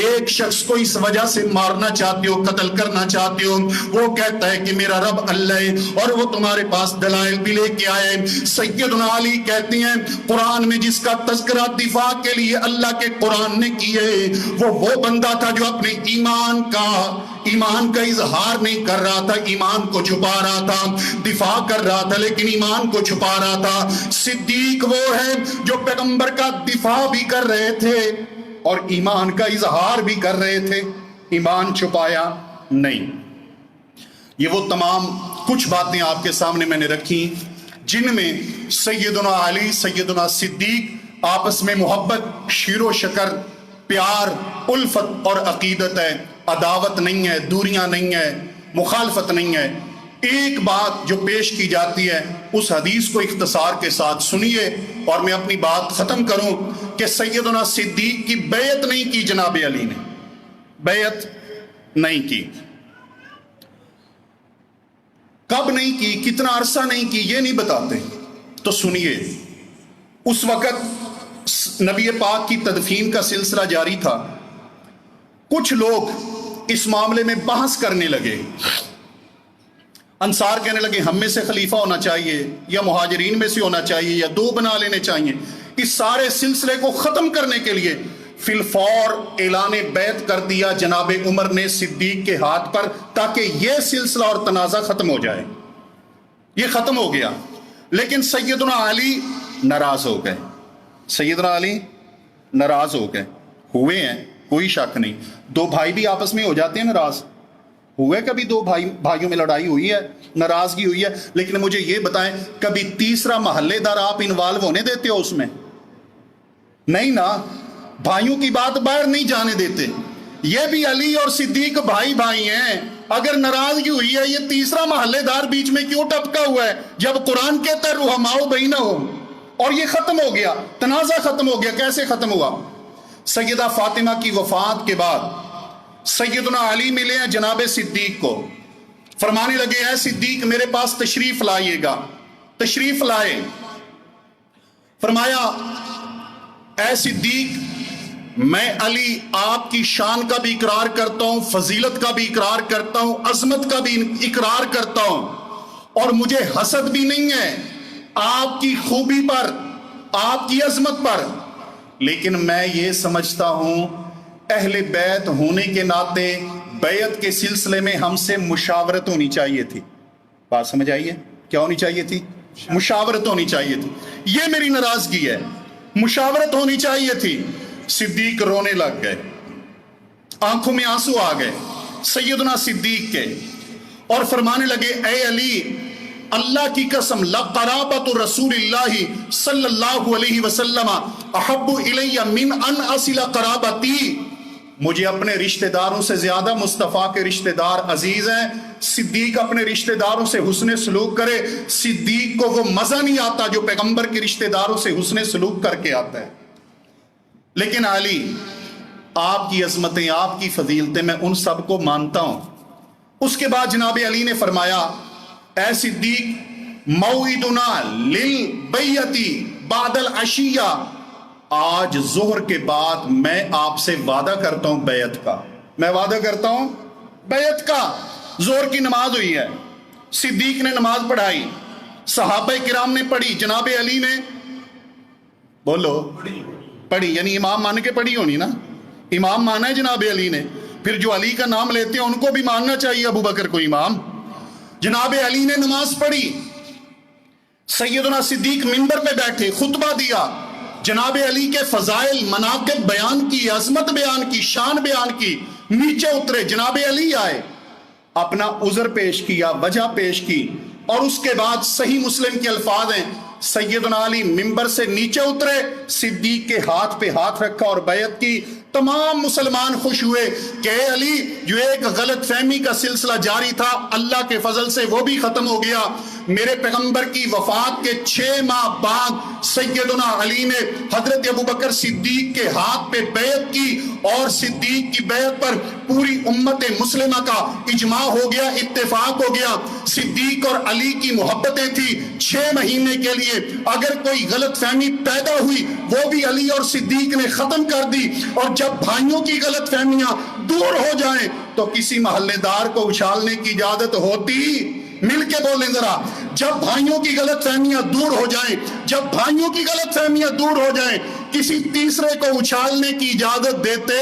ایک شخص کو اس وجہ سے مارنا چاہتے ہو، قتل کرنا چاہتے ہو، وہ کہتا ہے کہ میرا رب اللہ ہے، اور وہ تمہارے پاس دلائل بھی لے کے آئے۔ سیدنا علی کہتے ہیں قرآن میں جس کا تذکرہ دفاع کے لیے اللہ کے قرآن نے کیے، وہ بندہ تھا جو اپنے ایمان کا اظہار نہیں کر رہا تھا، ایمان کو چھپا رہا تھا، دفاع کر رہا تھا لیکن ایمان کو چھپا رہا تھا۔ صدیق وہ ہے جو پیغمبر کا دفاع بھی کر رہے تھے اور ایمان کا اظہار بھی کر رہے تھے، ایمان چھپایا نہیں۔ یہ وہ تمام کچھ باتیں آپ کے سامنے میں نے رکھی جن میں سیدنا علی، سیدنا صدیق آپس میں محبت، شیر و شکر، پیار، الفت اور عقیدت ہے، عداوت نہیں ہے، دوریاں نہیں ہے، مخالفت نہیں ہے۔ ایک بات جو پیش کی جاتی ہے اس حدیث کو اختصار کے ساتھ سنیے اور میں اپنی بات ختم کروں کہ کہ سیدنا صدیق کی بیعت نہیں کی جناب علی نے، بیعت نہیں کی۔ کب نہیں کی، کتنا عرصہ نہیں کی، یہ نہیں بتاتے۔ تو سنیے، اس وقت نبی پاک کی تدفین کا سلسلہ جاری تھا۔ کچھ لوگ اس معاملے میں بحث کرنے لگے۔ انصار کہنے لگے ہم میں سے خلیفہ ہونا چاہیے، یا مہاجرین میں سے ہونا چاہیے، یا دو بنا لینے چاہیے۔ اس سارے سلسلے کو ختم کرنے کے لیے فی الفور اعلان بیعت کر دیا جناب عمر نے صدیق کے ہاتھ پر، تاکہ یہ سلسلہ اور تنازع ختم ہو جائے۔ یہ ختم ہو گیا، لیکن سیدنا علی ناراض ہو گئے۔ سیدنا علی ناراض ہو گئے، ہوئے ہیں، کوئی شک نہیں۔ دو بھائی بھی آپس میں ہو جاتے ہیں ناراض، ہوئے کبھی دو بھائیوں میں لڑائی ہوئی ہے، ناراضگی ہوئی ہے، لیکن مجھے یہ بتائیں کبھی تیسرا محلے دار آپ انوالو ہونے دیتے ہو اس میں؟ نہیں نا، بھائیوں کی بات باہر نہیں جانے دیتے۔ یہ بھی علی اور صدیق بھائی بھائی ہیں، اگر ناراضگی ہوئی ہے یہ تیسرا محلے دار بیچ میں کیوں ٹپکا ہوا ہے، جب قرآن کہتا ہے رحماؤ بینہم؟ اور یہ ختم ہو گیا، تنازع ختم ہو گیا۔ کیسے ختم ہوا؟ سیدہ فاطمہ کی وفات کے بعد سیدنا علی ملے ہیں جناب صدیق کو، فرمانے لگے اے صدیق میرے پاس تشریف لائیے گا۔ تشریف لائے، فرمایا اے صدیق میں علی آپ کی شان کا بھی اقرار کرتا ہوں، فضیلت کا بھی اقرار کرتا ہوں، عظمت کا بھی اقرار کرتا ہوں، اور مجھے حسد بھی نہیں ہے آپ کی خوبی پر، آپ کی عظمت پر، لیکن میں یہ سمجھتا ہوں اہل بیت ہونے کے ناطے بیعت کے سلسلے میں ہم سے مشاورت ہونی چاہیے تھی۔ بات سمجھ آئیے؟ کیا ہونی چاہیے تھی؟ مشاورت ہونی چاہیے تھی۔ یہ میری ناراضگی ہے، مشاورت ہونی چاہیے تھی۔ صدیق رونے لگ گئے، آنکھوں میں آنسو آ گئے سیدنا صدیق کے، اور فرمانے لگے اے علی اللہ کی قسم لقرابت رسول اللہ صلی اللہ علیہ وسلم احب الی من ان اصل قرابتی، مجھے اپنے رشتہ داروں سے زیادہ مصطفیٰ کے رشتہ دار عزیز ہیں۔ صدیق اپنے رشتہ داروں سے حسن سلوک کرے، صدیق کو وہ مزہ نہیں آتا جو پیغمبر کے رشتہ داروں سے حسن سلوک کر کے آتا ہے۔ لیکن علی آپ کی عظمتیں، آپ کی فضیلتیں میں ان سب کو مانتا ہوں۔ اس کے بعد جناب علی نے فرمایا اے صدیق موعدنا للبیعتی بعد العشیہ، آج ظہر کے بعد میں آپ سے وعدہ کرتا ہوں بیعت کا، میں وعدہ کرتا ہوں بیعت کا۔ ظہر کی نماز ہوئی ہے، صدیق نے نماز پڑھائی، صحابہ کرام نے پڑھی، جناب علی نے بولو پڑھی، یعنی امام مان کے پڑھی ہونی نا، امام مانا ہے جناب علی نے، پھر جو علی کا نام لیتے ہیں ان کو بھی ماننا چاہیے ابو بکر کو امام۔ جناب علی نے نماز پڑھی، سیدنا صدیق منبر پہ بیٹھے، خطبہ دیا، جناب علی کے فضائل مناقب بیان کی، عظمت بیان کی، شان بیان کی، نیچے اترے، جناب علی آئے، اپنا عذر پیش کیا، وجہ پیش کی، اور اس کے بعد صحیح مسلم کے الفاظ ہیں سیدنا علی منبر سے نیچے اترے، صدیق کے ہاتھ پہ ہاتھ رکھا اور بیعت کی۔ تمام مسلمان خوش ہوئے کہ اے علی جو ایک غلط فہمی کا سلسلہ جاری تھا اللہ کے فضل سے وہ بھی ختم ہو گیا۔ میرے پیغمبر کی وفات کے 6 ماہ بعد سیدنا علی نے حضرت ابوبکر صدیق کے ہاتھ پہ بیعت کی، اور صدیق کی بیعت پر پوری امت مسلمہ کا اجماع ہو گیا، اتفاق ہو گیا۔ صدیق اور علی کی محبتیں تھی 6 مہینے کے لیے، اگر کوئی غلط فہمی پیدا ہوئی وہ بھی علی اور صدیق نے ختم کر دی۔ اور جب بھائیوں کی غلط فہمیاں دور ہو جائیں تو کسی محلے دار کو اچھالنے کی اجازت ہوتی؟ مل کے بولیں ذرا، جب بھائیوں کی غلط فہمیاں دور ہو جائیں، جب بھائیوں کی غلط فہمیاں دور ہو جائیں، کسی تیسرے کو اچھالنے کی اجازت دیتے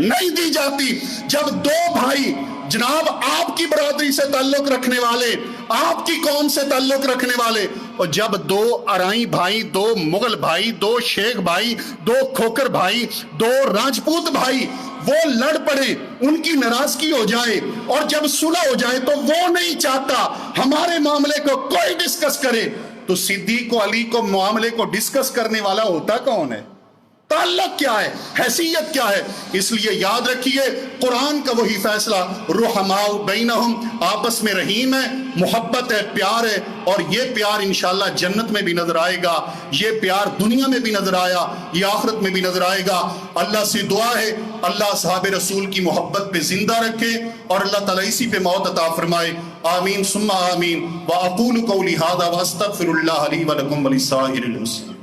نہیں دی جاتی۔ جب 2 بھائی جناب آپ کی برادری سے تعلق رکھنے والے، آپ کی قوم سے تعلق رکھنے والے، اور جب 2 ارائیں بھائی، 2 مغل بھائی، 2 شیخ بھائی، 2 کھوکر بھائی، 2 راجپوت بھائی وہ لڑ پڑے، ان کی ناراضگی ہو جائے، اور جب صلح ہو جائے تو وہ نہیں چاہتا ہمارے معاملے کو کوئی ڈسکس کرے، تو صدیق و علی کو معاملے کو ڈسکس کرنے والا ہوتا کون ہے؟ تعلق کیا ہے؟ حیثیت کیا ہے؟ اس لیے یاد رکھیے قرآن کا وہی فیصلہ رحماء بینہم، آپس میں رحیم ہے، محبت ہے، پیار ہے، اور یہ پیار انشاءاللہ جنت میں بھی نظر آئے گا، یہ پیار دنیا میں بھی نظر آیا، یہ آخرت میں بھی نظر آئے گا۔ اللہ سے دعا ہے اللہ اصحاب رسول کی محبت پہ زندہ رکھے اور اللہ تعالیٰ اسی پہ موت عطا فرمائے، آمین ثم آمین۔ وَأَقُولُ قَوْلِي هَذَا وَأَسْتَغْفِرُ اللَّهَ لِي وَلَكُمْ وَلِسَائِرِ الْمُسْلِمِينَ۔